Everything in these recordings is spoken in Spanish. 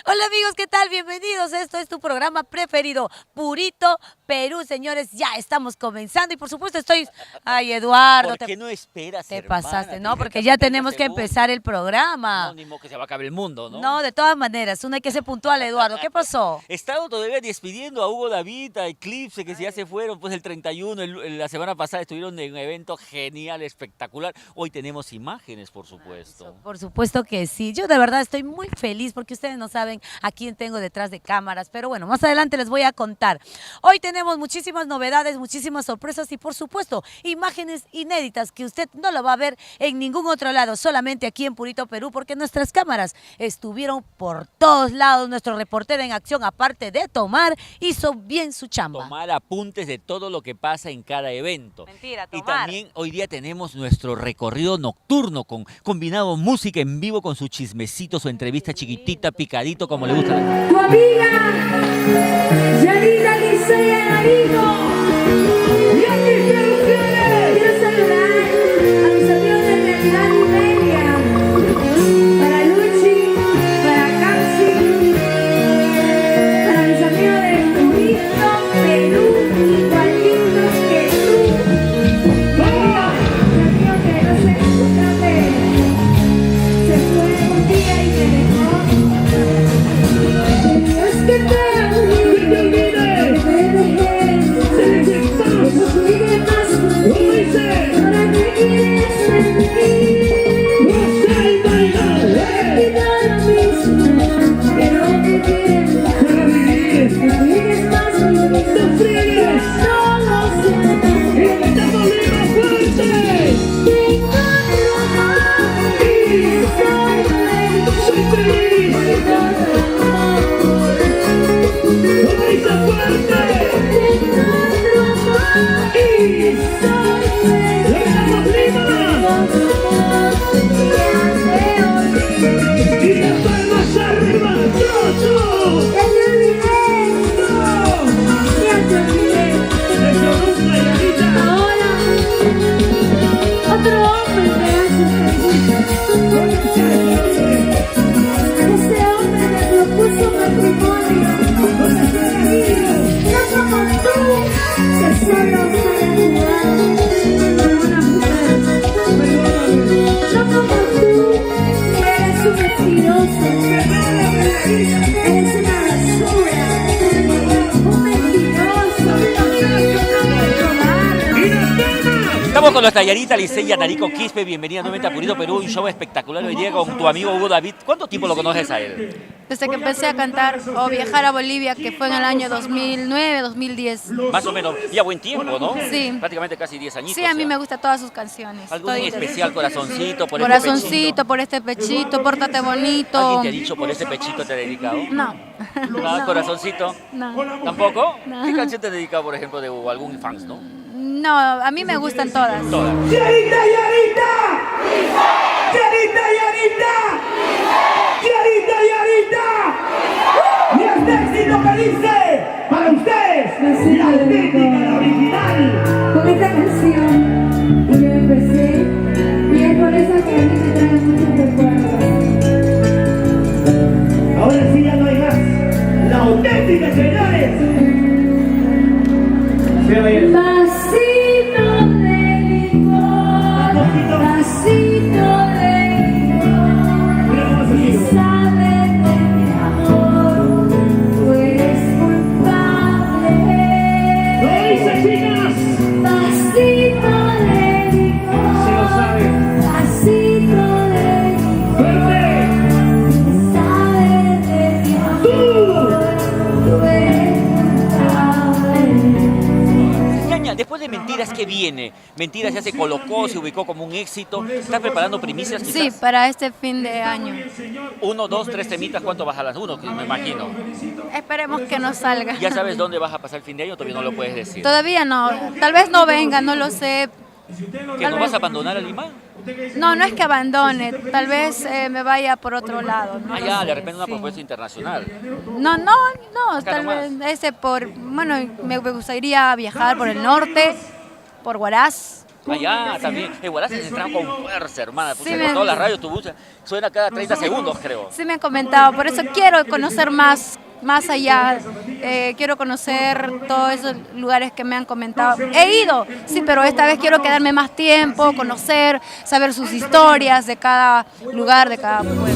Hola amigos, ¿qué tal? Bienvenidos. Esto es tu programa preferido, Purito Perú, señores. Ya estamos comenzando y por supuesto estoy... Ay, Eduardo, ¿Por qué no esperas, te hermana? pasaste, Tienes ¿no? que Porque estar ya los 30 tenemos que empezar segundos. el programa. No, ni modo que se va a acabar el mundo, ¿no? No, de todas maneras, uno hay que ser puntual, Eduardo. ¿Qué pasó? He estado todavía despidiendo a Hugo David, a Eclipse, que ya se fueron, pues el 31, la semana pasada estuvieron en un evento genial, espectacular. Hoy tenemos imágenes, por supuesto. Por supuesto que sí. Yo de verdad estoy muy feliz porque ustedes no saben a quién tengo detrás de cámaras. Pero bueno, más adelante les voy a contar. Hoy tenemos muchísimas novedades, muchísimas sorpresas y por supuesto imágenes inéditas que usted no lo va a ver en ningún otro lado, solamente aquí en Purito Perú, porque nuestras cámaras estuvieron por todos lados. Nuestro reportero en acción, aparte de tomar, hizo bien su chamba. Tomar apuntes de todo lo que pasa en cada evento. Mentira, Y tomar. también hoy día tenemos nuestro recorrido nocturno, combinado música en vivo con su chismecito, su entrevista chiquitita, picadito, como le gusta. Tu amiga, Yanita Licea Narico. Y aquí quiero ustedes. Quiero saludar a mis amigos de Realidad y Media. Para Luchi, para Capsi, para mis amigos de Purito, Perú, igualitos que tú. Mira, mi amigo que no sé, creo que se fue un día y me dejó. Dios que te olvide, te dejé, eso fue más feliz. Ahora te quieres sentir, olvida lo mismo, que no te quieres, que fui más feliz. Solo siento que tengo otro amor y soy feliz. Otro hombre me hace feliz. Ese hombre me propuso matrimonio. No como tú, que solo sabe jugar. No como tú, que eres un mentiroso. Eres una basura. Un mentiroso. Estamos con nuestra Yanita Licea Narico Quispe, bienvenida nuevamente a Purito Perú, un show espectacular hoy día con tu amigo Hugo David. ¿Cuánto tiempo lo conoces a él? Desde que empecé a cantar o viajar a Bolivia, que fue en el año 2009, 2010. Más o menos, ya buen tiempo, ¿no? Sí. Prácticamente casi 10 añitos. Sí, a mí ya. me gustan todas sus canciones. ¿Algún en toditas. especial, corazoncito, por este Corazoncito, por este pechito, pórtate pechito? bonito. ¿Alguien te ha dicho por ese pechito te ha dedicado? No. ¿No? ¿Corazoncito? No. ¿Tampoco? No. ¿Qué canción te ha dedicado, por ejemplo, de Hugo? ¿Algún fans, no? No, a mí me gustan todas. Todas. ¡Yarita, Yarita! ¡Yarita, Yarita! ¡Yarita, Yarita! Y este éxito que dice para ustedes, la auténtica, la original. Con esta canción yo empecé y es por eso que a mí me trae muchos recuerdos. Ahora sí ya no hay más. La auténtica, señores. Vasito de licor, vasito de licor, y sabe de mi amor, tú eres culpable. Vasito de licor, vasito de licor, y sabe de mi amor, tú eres culpable. Ñaña, después de Mentiras, ¿qué viene? Mentiras ya se colocó, se ubicó como un éxito. ¿Estás preparando primicias quizás? Sí, para este fin de año. 1, 2, 3 temitas, ¿cuánto vas a las 1? Me imagino. Esperemos que no salga. ¿Ya sabes dónde vas a pasar el fin de año? Todavía no lo puedes decir. Todavía no. Tal vez no venga, no lo sé. ¿Que no vas a abandonar a Lima? No, no es que abandone. Tal vez me vaya por otro lado. No Ah, lo ya, sé, de repente una sí. propuesta internacional. No, tal nomás. vez ese por, bueno, me gustaría viajar por el norte, por Huaraz, Allá también. En Huaraz se entraba con fuerza, hermana. Sí, Pucha, por todas las radios tu bus suena cada 30 segundos, creo. Sí me han comentado, por eso quiero conocer más allá. Quiero conocer todos esos lugares que me han comentado. He ido, sí, pero esta vez quiero quedarme más tiempo, conocer, saber sus historias de cada lugar, de cada pueblo.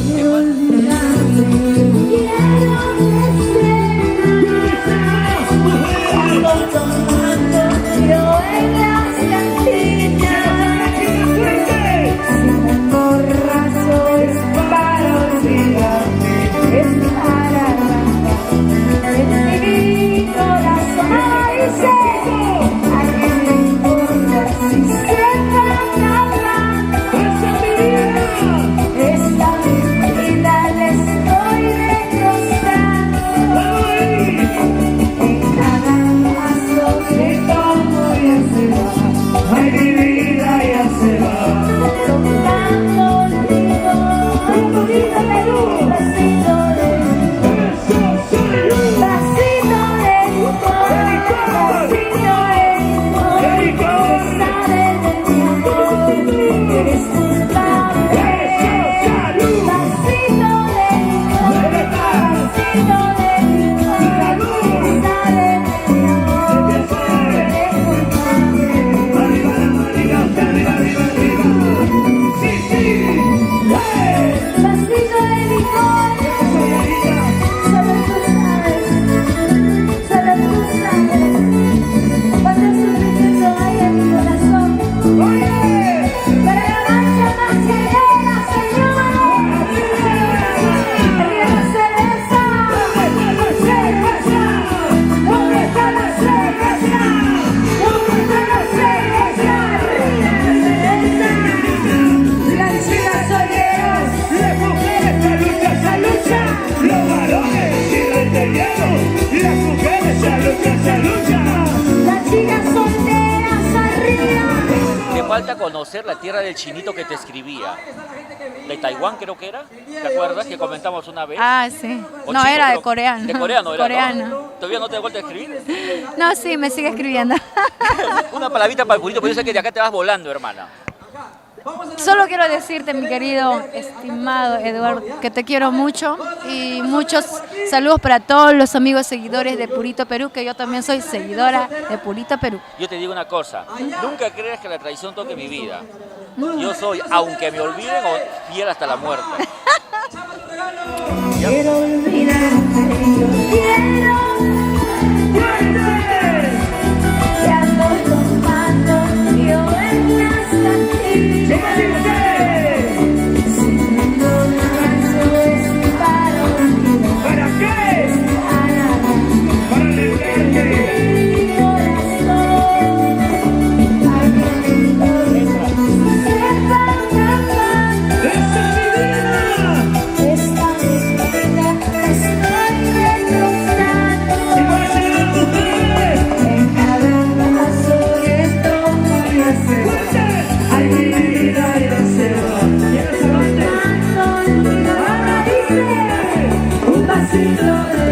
Te falta conocer la tierra del chinito que te escribía. De Taiwán creo que era. ¿Te acuerdas que comentamos una vez? Ah, sí. O No, chino, era de creo. coreano. De coreano era, Coreano. ¿no? ¿Todavía no te has vuelto a escribir? No, sí, me sigue escribiendo. Una palabrita para el purito, porque yo sé que de acá te vas volando, hermana. Solo quiero decirte, mi querido, estimado Eduardo, que te quiero mucho y muchos saludos para todos los amigos seguidores de Purito Perú, que yo también soy seguidora de Purito Perú. Yo te digo una cosa, nunca creas que la tradición toque mi vida. Yo soy, aunque me olviden, fiel hasta la muerte. Quiero olvidarte, yo quiero que ando tomando yo en las cantinas. Sin ningún rancho es para olvidar. ¿Para qué? Para alegrarte. Mi corazón, para que mi corazón sepa amar. ¡Esa es mi vida! Esta vida estoy destrozando. ¡Y va a ser la mujer! En cada paso que tomo ya se va. ¡Ay, mi vida ya se va! ¿Quieres amarte? Tomando olvido, ahora dice un pasito de